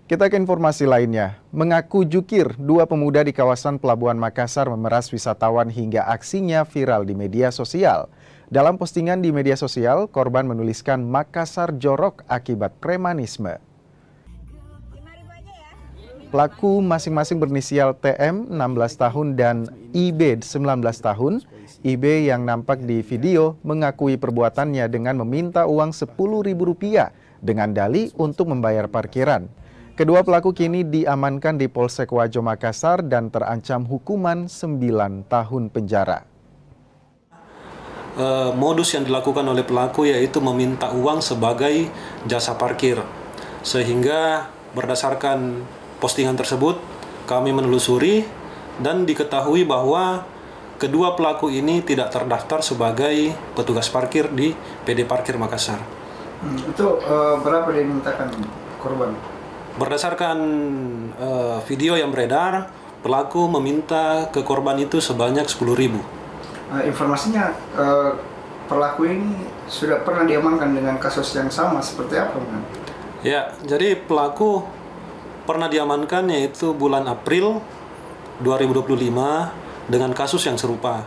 Kita ke informasi lainnya. Mengaku jukir, dua pemuda di kawasan Pelabuhan Makassar memeras wisatawan hingga aksinya viral di media sosial. Dalam postingan di media sosial, korban menuliskan Makassar jorok akibat premanisme. Pelaku masing-masing berinisial TM 16 tahun dan IB 19 tahun. IB yang nampak di video mengakui perbuatannya dengan meminta uang Rp10.000 dengan dalih untuk membayar parkiran. Kedua pelaku kini diamankan di Polsek Wajo Makassar dan terancam hukuman 9 tahun penjara. Modus yang dilakukan oleh pelaku yaitu meminta uang sebagai jasa parkir. Sehingga berdasarkan postingan tersebut kami menelusuri dan diketahui bahwa kedua pelaku ini tidak terdaftar sebagai petugas parkir di PD Parkir Makassar. Itu berapa dia mintakan korban? Berdasarkan video yang beredar, pelaku meminta ke korban itu sebanyak Rp10.000. Informasinya pelaku ini sudah pernah diamankan dengan kasus yang sama seperti apa? Ya, jadi pelaku pernah diamankan yaitu bulan April 2025 dengan kasus yang serupa.